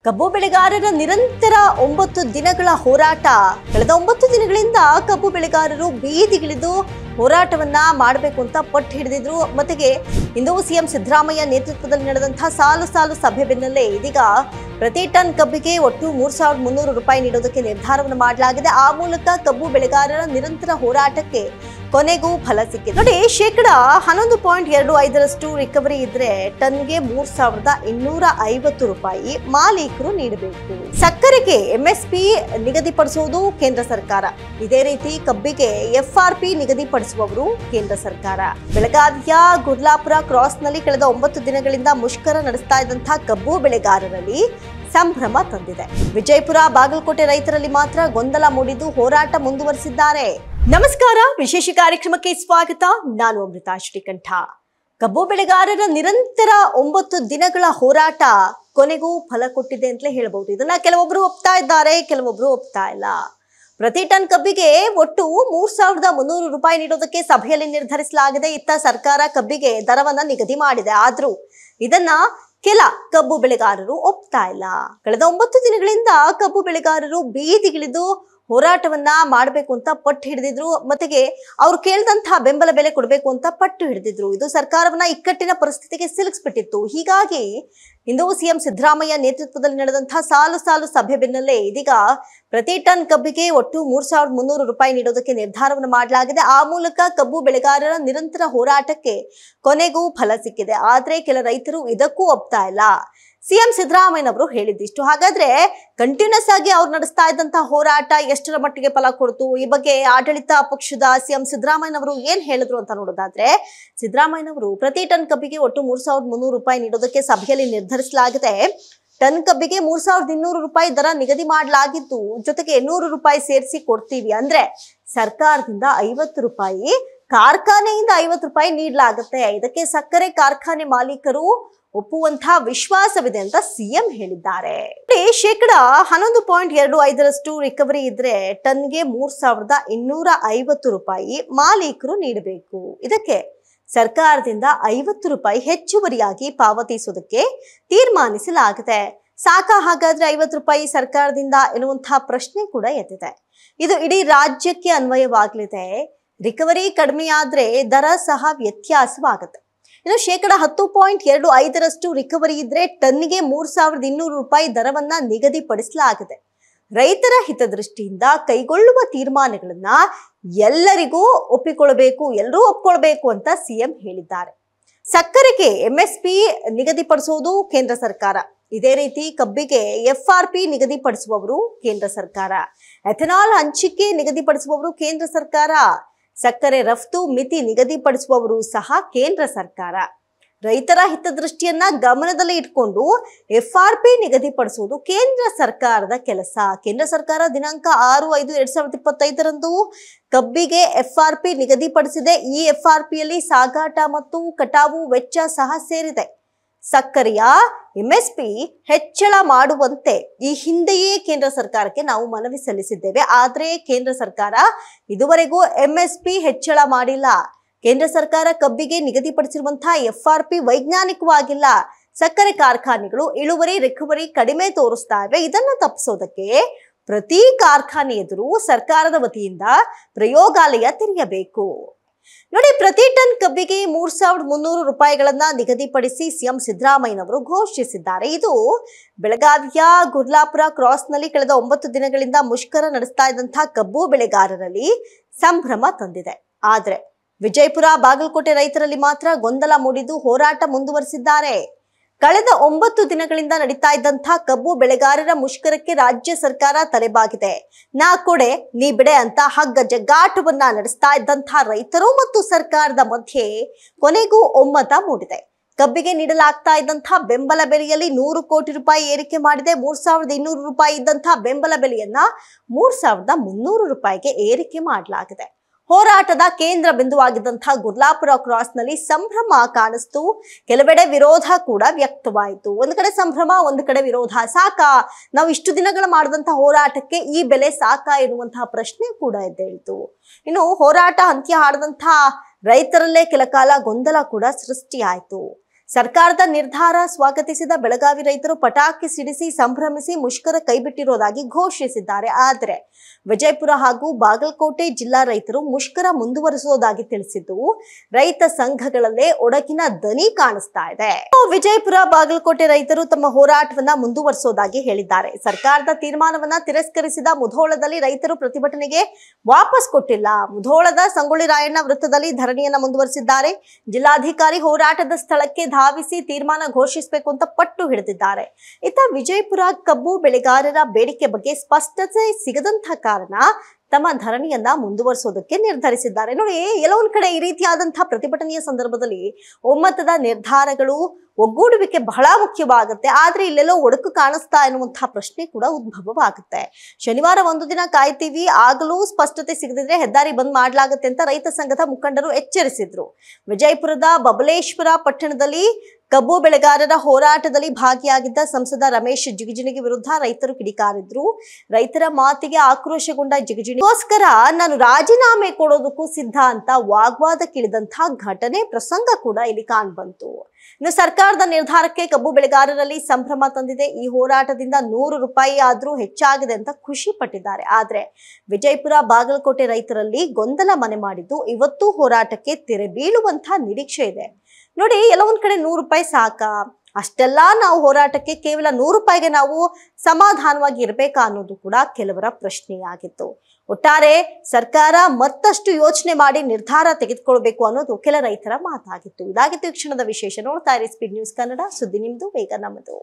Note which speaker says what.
Speaker 1: ಕಬ್ಬು ಬೆಳೆಗಾರರ ನಿರಂತರ 9 ದಿನಗಳ ಹೋರಾಟ. ಕಳೆದ 9 ದಿನಗಳಿಂದ ಕಬ್ಬು ಬೆಳೆಗಾರರು ಬೀದಿಗಿಳಿದು ಹೋರಾಟವನ್ನ ಮಾಡಬೇಕು ಅಂತ ಪಟ್ಟು ಹಿಡಿದಿದ್ರು. ಮತ್ತೆಗೆ ಇಂದು ಸಿಎಂ ಸಿದ್ದರಾಮಯ್ಯ ನೇತೃತ್ವದಲ್ಲಿ ನಡೆದಂತಹ ಸಾಲು ಸಭೆ ಬೆನ್ನಲ್ಲೇ ಇದೀಗ ಪ್ರತಿ ಟನ್ ಕಬ್ಬಿಗೆ ಒಟ್ಟು 3300 ರೂಪಾಯಿ ನೀಡೋದಕ್ಕೆ ನಿರ್ಧಾರವನ್ನು ಮಾಡಲಾಗಿದೆ. ಆ ಮೂಲಕ ಕಬ್ಬು ಬೆಳೆಗಾರರ ನಿರಂತರ ಹೋರಾಟಕ್ಕೆ ಕೊನೆಗೂ ಫಲ ಸಿಕ್ಕಿದೆ. ನೋಡಿ, 11.25% ರಿಕವರಿ ಇದ್ರೆ ಟನ್ಗೆ 3250 ರೂಪಾಯಿ ಮಾಲೀಕರು ನೀಡಬೇಕು. ಸಕ್ಕರೆಗೆ ಎಂಎಸ್ಪಿ ನಿಗದಿಪಡಿಸುವುದು ಕೇಂದ್ರ ಸರ್ಕಾರ. ಇದೇ ರೀತಿ ಕಬ್ಬಿಗೆ ಎಫ್ಆರ್ಪಿ ನಿಗದಿಪಡಿಸುವವರು ಕೇಂದ್ರ ಸರ್ಕಾರ. ಬೆಳಗಾವಿಯ ಗುಡ್ಲಾಪುರ ಕ್ರಾಸ್ ನಲ್ಲಿ ಕಳೆದ 9 ದಿನಗಳಿಂದ ಮುಷ್ಕರ ನಡೆಸ್ತಾ ಇದ್ದಂತಹ ಕಬ್ಬು ಬೆಳೆಗಾರರಲ್ಲಿ ಸಂಭ್ರಮ ತಂದಿದೆ. ವಿಜಯಪುರ ಬಾಗಲಕೋಟೆ ರೈತರಲ್ಲಿ ಮಾತ್ರ ಗೊಂದಲ ಮೂಡಿದ್ದು ಹೋರಾಟ ಮುಂದುವರಿಸಿದ್ದಾರೆ. ನಮಸ್ಕಾರ, ವಿಶೇಷ ಕಾರ್ಯಕ್ರಮಕ್ಕೆ ಸ್ವಾಗತ. ನಾನು ಅಮೃತಾ ಶ್ರೀಕಂಠ. ಕಬ್ಬು ಬೆಳೆಗಾರರ ನಿರಂತರ 9 ದಿನಗಳ ಹೋರಾಟ ಕೊನೆಗೂ ಫಲ ಕೊಟ್ಟಿದೆ ಅಂತಲೇ ಹೇಳ್ಬಹುದು. ಇದನ್ನ ಕೆಲವೊಬ್ರು ಒಪ್ತಾ ಇದ್ದಾರೆ, ಕೆಲವೊಬ್ರು ಒಪ್ತಾ ಇಲ್ಲ. ಪ್ರತಿ ಟನ್ ಕಬ್ಬಿಗೆ ಒಟ್ಟು 3300 ರೂಪಾಯಿ ನೀಡೋದಕ್ಕೆ ಸಭೆಯಲ್ಲಿ ನಿರ್ಧರಿಸಲಾಗಿದೆ. ಇತ್ತ ಸರ್ಕಾರ ಕಬ್ಬಿಗೆ ದರವನ್ನ ನಿಗದಿ ಮಾಡಿದೆ. ಆದ್ರೂ ಇದನ್ನ ಕೆಲ ಕಬ್ಬು ಬೆಳೆಗಾರರು ಒಪ್ತಾ ಇಲ್ಲ. ಕಳೆದ 9 ದಿನಗಳಿಂದ ಕಬ್ಬು ಬೆಳೆಗಾರರು ಬೀದಿಗಿಳಿದು ಹೋರಾಟವನ್ನ ಮಾಡಬೇಕು ಅಂತ ಪಟ್ಟು ಹಿಡಿದಿದ್ರು. ಮತ್ತೆಗೆ ಅವ್ರು ಕೇಳಿದಂತಹ ಬೆಂಬಲ ಬೆಲೆ ಕೊಡಬೇಕು ಅಂತ ಪಟ್ಟು ಹಿಡಿದಿದ್ರು. ಇದು ಸರ್ಕಾರವನ್ನ ಇಕ್ಕಟ್ಟಿನ ಪರಿಸ್ಥಿತಿಗೆ ಸಿಲುಕಿಸ್ಬಿಟ್ಟಿತ್ತು. ಹೀಗಾಗಿ ಇಂದು ಸಿಎಂ ಸಿದ್ದರಾಮಯ್ಯ ನೇತೃತ್ವದಲ್ಲಿ ನಡೆದಂತಹ ಸಾಲು ಸಭೆ ಬೆನ್ನಲ್ಲೇ ಇದೀಗ ಪ್ರತಿ ಟನ್ ಕಬ್ಬಿಗೆ ಒಟ್ಟು 3300 ರೂಪಾಯಿ ನೀಡೋದಕ್ಕೆ ನಿರ್ಧಾರವನ್ನು ಮಾಡಲಾಗಿದೆ. ಆ ಮೂಲಕ ಕಬ್ಬು ಬೆಳೆಗಾರರ ನಿರಂತರ ಹೋರಾಟಕ್ಕೆ ಕೊನೆಗೂ ಫಲ ಸಿಕ್ಕಿದೆ. ಆದ್ರೆ ಕೆಲ ರೈತರು ಇದಕ್ಕೂ ಒಪ್ತಾ ಇಲ್ಲ. ಸಿಎಂ ಸಿದ್ದರಾಮಯ್ಯನವರು ಹೇಳಿದ್ದಿಷ್ಟು. ಹಾಗಾದ್ರೆ ಕಂಟಿನ್ಯೂಸ್ ಆಗಿ ಅವ್ರು ನಡೆಸ್ತಾ ಇದ್ದಂತಹ ಹೋರಾಟ ಎಷ್ಟರ ಮಟ್ಟಿಗೆ ಫಲ ಕೊಡ್ತು? ಈ ಬಗ್ಗೆ ಆಡಳಿತ ಪಕ್ಷದ ಸಿಎಂ ಸಿದ್ದರಾಮಯ್ಯನವರು ಏನ್ ಹೇಳಿದ್ರು ಅಂತ ನೋಡೋದಾದ್ರೆ, ಸಿದ್ದರಾಮಯ್ಯನವರು ಪ್ರತಿ ಟನ್ ಕಬ್ಬಿಗೆ ಒಟ್ಟು 3300 ರೂಪಾಯಿ ನೀಡೋದಕ್ಕೆ ಸಭೆಯಲ್ಲಿ ನಿರ್ಧರಿಸಲಾಗಿದೆ. ಟನ್ ಕಬ್ಬಿಗೆ 3200 ರೂಪಾಯಿ ದರ ನಿಗದಿ ಮಾಡಲಾಗಿದ್ದು, ಜೊತೆಗೆ 100 ರೂಪಾಯಿ ಸೇರಿಸಿ ಕೊಡ್ತೀವಿ. ಅಂದ್ರೆ ಸರ್ಕಾರದಿಂದ 50 ರೂಪಾಯಿ, ಕಾರ್ಖಾನೆಯಿಂದ 50 ರೂಪಾಯಿ ನೀಡಲಾಗುತ್ತೆ. ಇದಕ್ಕೆ ಸಕ್ಕರೆ ಕಾರ್ಖಾನೆ ಮಾಲೀಕರು ಒಪ್ಪುವಂತಹ ವಿಶ್ವಾಸವಿದೆ ಅಂತ ಸಿಎಂ ಹೇಳಿದ್ದಾರೆ. 11.25% ರಿಕವರಿ ಇದ್ರೆ ಟನ್ಗೆ 3250 ರೂಪಾಯಿ ಮಾಲೀಕರು ನೀಡಬೇಕು. ಇದಕ್ಕೆ ಸರ್ಕಾರದಿಂದ 50 ರೂಪಾಯಿ ಹೆಚ್ಚುವರಿಯಾಗಿ ಪಾವತಿಸುವುದಕ್ಕೆ ತೀರ್ಮಾನಿಸಲಾಗಿದೆ. ಹಾಗಾದ್ರೆ 50 ರೂಪಾಯಿ ಸರ್ಕಾರದಿಂದ ಎನ್ನುವಂತಹ ಪ್ರಶ್ನೆ ಕೂಡ ಎದ್ದಿದೆ. ಇದು ಇಡೀ ರಾಜ್ಯಕ್ಕೆ ಅನ್ವಯವಾಗಲಿದೆ. ರಿಕವರಿ ಕಡಿಮೆಯಾದ್ರೆ ದರ ಸಹ ವ್ಯತ್ಯಾಸವಾಗುತ್ತೆ. ಇನ್ನು 10.25% ರಿಕವರಿ ಇದ್ರೆ ಟನ್ಗೆ 3200 ರೂಪಾಯಿ ದರವನ್ನ ನಿಗದಿಪಡಿಸಲಾಗಿದೆ. ರೈತರ ಹಿತದೃಷ್ಟಿಯಿಂದ ಕೈಗೊಳ್ಳುವ ತೀರ್ಮಾನಗಳನ್ನ ಎಲ್ಲರೂ ಒಪ್ಪಿಕೊಳ್ಬೇಕು ಅಂತ ಸಿಎಂ ಹೇಳಿದ್ದಾರೆ. ಸಕ್ಕರೆಗೆ ಎಂಎಸ್ಪಿ ನಿಗದಿಪಡಿಸುವುದು ಕೇಂದ್ರ ಸರ್ಕಾರ. ಇದೇ ರೀತಿ ಕಬ್ಬಿಗೆ ಎಫ್ಆರ್ಪಿ ನಿಗದಿಪಡಿಸುವವರು ಕೇಂದ್ರ ಸರ್ಕಾರ. ಎಥೆನಾಲ್ ಹಂಚಿಕೆ ನಿಗದಿಪಡಿಸುವವರು ಕೇಂದ್ರ ಸರ್ಕಾರ. ಸಕ್ಕರೆ ರಫ್ತು ಮಿತಿ ನಿಗದಿಪಡಿಸುವವರು ಸಹ ಕೇಂದ್ರ ಸರ್ಕಾರ. ರೈತರ ಹಿತದೃಷ್ಟಿಯನ್ನ ಗಮನದಲ್ಲಿ ಇಟ್ಕೊಂಡು ಎಫ್ಆರ್ಪಿ ನಿಗದಿಪಡಿಸುವುದು ಕೇಂದ್ರ ಸರ್ಕಾರದ ಕೆಲಸ. ಕೇಂದ್ರ ಸರ್ಕಾರ ದಿನಾಂಕ 6/5/2025 ಕಬ್ಬಿಗೆ ಎಫ್ಆರ್ಪಿ ನಿಗದಿಪಡಿಸಿದೆ. ಈ ಎಫ್ಆರ್ಪಿಯಲ್ಲಿ ಸಾಗಾಟ ಮತ್ತು ಕಟಾವು ವೆಚ್ಚ ಸಹ ಸೇರಿದೆ. ಸಕ್ಕರೆಯ ಎಂಎಸ್ಪಿ ಹೆಚ್ಚಳ ಮಾಡುವಂತೆ ಈ ಹಿಂದೆಯೇ ಕೇಂದ್ರ ಸರ್ಕಾರಕ್ಕೆ ನಾವು ಮನವಿ ಸಲ್ಲಿಸಿದ್ದೇವೆ. ಆದ್ರೆ ಕೇಂದ್ರ ಸರ್ಕಾರ ಇದುವರೆಗೂ ಎಂಎಸ್ಪಿ ಹೆಚ್ಚಳ ಮಾಡಿಲ್ಲ. ಕೇಂದ್ರ ಸರ್ಕಾರ ಕಬ್ಬಿಗೆ ನಿಗದಿಪಡಿಸಿರುವಂತಹ ಎಫ್ಆರ್ಪಿ ವೈಜ್ಞಾನಿಕವಾಗಿಲ್ಲ. ಸಕ್ಕರೆ ಕಾರ್ಖಾನೆಗಳು ಇಳುವರಿ ರಿಕವರಿ ಕಡಿಮೆ ತೋರಿಸ್ತಾ ಇವೆ. ಇದನ್ನ ತಪ್ಪಿಸೋದಕ್ಕೆ ಪ್ರತಿ ಕಾರ್ಖಾನೆ ಎದುರು ಸರ್ಕಾರದ ವತಿಯಿಂದ ಪ್ರಯೋಗಾಲಯ ತೆರೆಯಬೇಕು. ನೋಡಿ, ಪ್ರತಿ ಟನ್ ಕಬ್ಬಿಗೆ 3300 ರೂಪಾಯಿಗಳನ್ನ ನಿಗದಿಪಡಿಸಿ ಸಿಎಂ ಸಿದ್ದರಾಮಯ್ಯನವರು ಘೋಷಿಸಿದ್ದಾರೆ. ಇದು ಬೆಳಗಾವಿಯ ಗುಡ್ಲಾಪುರ ಕ್ರಾಸ್ ನಲ್ಲಿ ಕಳೆದ 9 ದಿನಗಳಿಂದ ಮುಷ್ಕರ ನಡೆಸ್ತಾ ಇದ್ದಂತಹ ಕಬ್ಬು ಬೆಳೆಗಾರರಲ್ಲಿ ಸಂಭ್ರಮ ತಂದಿದೆ. ಆದ್ರೆ ವಿಜಯಪುರ ಬಾಗಲಕೋಟೆ ರೈತರಲ್ಲಿ ಮಾತ್ರ ಗೊಂದಲ ಮೂಡಿದ್ದು ಹೋರಾಟ ಮುಂದುವರಿಸಿದ್ದಾರೆ. ಕಳೆದ 9 ದಿನಗಳಿಂದ ನಡೀತಾ ಇದ್ದಂತಹ ಕಬ್ಬು ಬೆಳೆಗಾರರ ಮುಷ್ಕರಕ್ಕೆ ರಾಜ್ಯ ಸರ್ಕಾರ ತಲೆಬಾಗಿದೆ. ನಾ ಕೊಡೆ ನೀ ಬಿಡೆ ಅಂತ ಹಗ್ಗ ಜಗ್ಗಾಟವನ್ನ ನಡೆಸ್ತಾ ಇದ್ದಂತಹ ರೈತರು ಮತ್ತು ಸರ್ಕಾರದ ಮಧ್ಯೆ ಕೊನೆಗೂ ಒಮ್ಮತ ಮೂಡಿದೆ. ಕಬ್ಬಿಗೆ ನೀಡಲಾಗ್ತಾ ಇದ್ದಂತಹ ಬೆಂಬಲ ಬೆಲೆಯಲ್ಲಿ 100 ಕೋಟಿ ರೂಪಾಯಿ ಏರಿಕೆ ಮಾಡಿದೆ. 3200 ರೂಪಾಯಿ ಇದ್ದಂತಹ ಬೆಂಬಲ ಬೆಲೆಯನ್ನ 3300 ರೂಪಾಯಿಗೆ ಏರಿಕೆ ಮಾಡಲಾಗಿದೆ. ಹೋರಾಟದ ಕೇಂದ್ರ ಬಿಂದುವಾಗಿದ್ದಂತಹ ಗುಡ್ಲಾಪುರ ಕ್ರಾಸ್ ನಲ್ಲಿ ಸಂಭ್ರಮ ಕಾಣಿಸ್ತು. ಕೆಲವೆಡೆ ವಿರೋಧ ಕೂಡ ವ್ಯಕ್ತವಾಯಿತು. ಒಂದು ಕಡೆ ಸಂಭ್ರಮ, ಒಂದು ಕಡೆ ವಿರೋಧ. ನಾವು ಇಷ್ಟು ದಿನಗಳ ಮಾಡಿದಂತಹ ಹೋರಾಟಕ್ಕೆ ಈ ಬೆಲೆ ಸಾಕಾ ಎನ್ನುವಂತಹ ಪ್ರಶ್ನೆ ಕೂಡ ಎದ್ದೇಳಿತು. ಇನ್ನು ಹೋರಾಟ ಅಂತ್ಯ ಹಾಡದಂತಹ ರೈತರಲ್ಲೇ ಕೆಲ ಕಾಲ ಗೊಂದಲ ಕೂಡ ಸೃಷ್ಟಿಯಾಯಿತು. ಸರ್ಕಾರದ ನಿರ್ಧಾರ ಸ್ವಾಗತಿಸಿದ ಬೆಳಗಾವಿ ರೈತರು ಪಟಾಕಿ ಸಿಡಿಸಿ ಸಂಭ್ರಮಿಸಿ ಮುಷ್ಕರ ಕೈಬಿಟ್ಟಿರುವುದಾಗಿ ಘೋಷಿಸಿದ್ದಾರೆ. ಆದರೆ ವಿಜಯಪುರ ಹಾಗೂ ಬಾಗಲಕೋಟೆ ಜಿಲ್ಲಾ ರೈತರು ಮುಷ್ಕರ ಮುಂದುವರಿಸುವುದಾಗಿ ತಿಳಿಸಿದ್ದು, ರೈತ ಸಂಘಗಳಲ್ಲೇ ಒಡಕಿನ ದನಿ ಕಾಣಿಸ್ತಾ ಇದೆ. ವಿಜಯಪುರ ಬಾಗಲಕೋಟೆ ರೈತರು ತಮ್ಮ ಹೋರಾಟವನ್ನ ಮುಂದುವರಿಸುವುದಾಗಿ ಹೇಳಿದ್ದಾರೆ. ಸರ್ಕಾರದ ತೀರ್ಮಾನವನ್ನ ತಿರಸ್ಕರಿಸಿದ ಮುಧೋಳದಲ್ಲಿ ರೈತರು ಪ್ರತಿಭಟನೆಗೆ ವಾಪಸ್ ಕೊಟ್ಟಿಲ್ಲ. ಮುಧೋಳದ ಸಂಗೊಳ್ಳಿ ರಾಯಣ್ಣ ವೃತ್ತದಲ್ಲಿ ಧರಣಿಯನ್ನ ಮುಂದುವರಿಸಿದ್ದಾರೆ. ಜಿಲ್ಲಾಧಿಕಾರಿ ಹೋರಾಟದ ಸ್ಥಳಕ್ಕೆ ಧಾವಿಸಿ ತೀರ್ಮಾನ ಘೋಷಿಸಬೇಕು ಅಂತ ಪಟ್ಟು ಹಿಡಿದಿದ್ದಾರೆ. ಇತ್ತ ವಿಜಯಪುರ ಕಬ್ಬು ಬೆಳೆಗಾರರ ಬೇಡಿಕೆ ಬಗ್ಗೆ ಸ್ಪಷ್ಟತೆ ಸಿಗದಂತ ಕಾರಣ ತಮ್ಮ ಧರಣಿಯನ್ನ ಮುಂದುವರಿಸೋದಕ್ಕೆ ನಿರ್ಧರಿಸಿದ್ದಾರೆ. ನೋಡಿ, ಎಲ್ಲೊಂದ್ ಕಡೆ ಈ ರೀತಿಯಾದಂತಹ ಪ್ರತಿಭಟನೆಯ ಸಂದರ್ಭದಲ್ಲಿ ಒಮ್ಮತದ ನಿರ್ಧಾರಗಳು, ಒಗ್ಗೂಡುವಿಕೆ ಬಹಳ ಮುಖ್ಯವಾಗುತ್ತೆ. ಆದ್ರೆ ಇಲ್ಲೆಲ್ಲೋ ಒಡಕು ಕಾಣಿಸ್ತಾ ಎನ್ನುವಂತಹ ಪ್ರಶ್ನೆ ಕೂಡ ಉದ್ಭವವಾಗುತ್ತೆ. ಶನಿವಾರ ಒಂದು ದಿನ ಕಾಯ್ತೀವಿ, ಆಗಲೂ ಸ್ಪಷ್ಟತೆ ಸಿಗದಿದ್ರೆ ಹೆದ್ದಾರಿ ಬಂದ್ ಮಾಡಲಾಗುತ್ತೆ ಅಂತ ರೈತ ಸಂಘದ ಮುಖಂಡರು ಎಚ್ಚರಿಸಿದ್ರು. ವಿಜಯಪುರದ ಬಬಲೇಶ್ವರ ಪಟ್ಟಣದಲ್ಲಿ ಕಬ್ಬು ಬೆಳೆಗಾರರ ಹೋರಾಟದಲ್ಲಿ ಭಾಗಿಯಾಗಿದ್ದ ಸಂಸದ ರಮೇಶ್ ಜಿಗಜಿಣಗಿ ವಿರುದ್ಧ ರೈತರು ಕಿಡಿಕಾರಿದ್ರು. ರೈತರ ಮಾತಿಗೆ ಆಕ್ರೋಶಗೊಂಡ ಜಿಗಜಿಣಿಗೋಸ್ಕರ ನಾನು ರಾಜೀನಾಮೆ ಕೊಡೋದಕ್ಕೂ ಸಿದ್ಧ ಅಂತ ವಾಗ್ವಾದಕ್ಕಿಳಿದಂತಹ ಘಟನೆ ಪ್ರಸಂಗ ಕೂಡ ಇಲ್ಲಿ ಕಾಣ್ಬಂತು. ಇನ್ನು ಸರ್ಕಾರದ ನಿರ್ಧಾರಕ್ಕೆ ಕಬ್ಬು ಬೆಳೆಗಾರರಲ್ಲಿ ಸಂಭ್ರಮ ತಂದಿದೆ. ಈ ಹೋರಾಟದಿಂದ 100 ರೂಪಾಯಿ ಆದ್ರೂ ಹೆಚ್ಚಾಗಿದೆ ಅಂತ ಖುಷಿ ಪಟ್ಟಿದ್ದಾರೆ. ಆದ್ರೆ ವಿಜಯಪುರ ಬಾಗಲಕೋಟೆ ರೈತರಲ್ಲಿ ಗೊಂದಲ ಮನೆ ಮಾಡಿದ್ದು ಇವತ್ತು ಹೋರಾಟಕ್ಕೆ ತೆರೆ ಬೀಳುವಂತಹ ನಿರೀಕ್ಷೆ ಇದೆ. ನೋಡಿ, ಎಲ್ಲೊಂದ್ ಕಡೆ 100 ರೂಪಾಯಿ ಸಾಕಾ? ಅಷ್ಟೆಲ್ಲ ನಾವು ಹೋರಾಟಕ್ಕೆ ಕೇವಲ 100 ರೂಪಾಯಿಗೆ ನಾವು ಸಮಾಧಾನವಾಗಿ ಇರಬೇಕಾ ಅನ್ನೋದು ಕೂಡ ಕೆಲವರ ಪ್ರಶ್ನೆಯಾಗಿತ್ತು. ಒಟ್ಟಾರೆ ಸರ್ಕಾರ ಮತ್ತಷ್ಟು ಯೋಚನೆ ಮಾಡಿ ನಿರ್ಧಾರ ತೆಗೆದುಕೊಳ್ಬೇಕು ಅನ್ನೋದು ಕೆಲ ರೈತರ ಮಾತಾಗಿತ್ತು. ಇದಾಗಿತ್ತು ಈ ಕ್ಷಣದ ವಿಶೇಷ. ನೋಡ್ತಾ ಇರಿ ಸ್ಪೀಡ್ ನ್ಯೂಸ್ ಕನ್ನಡ, ಸುದ್ದಿ ನಿಮ್ದು, ವೇಗ ನಮ್ಮದು.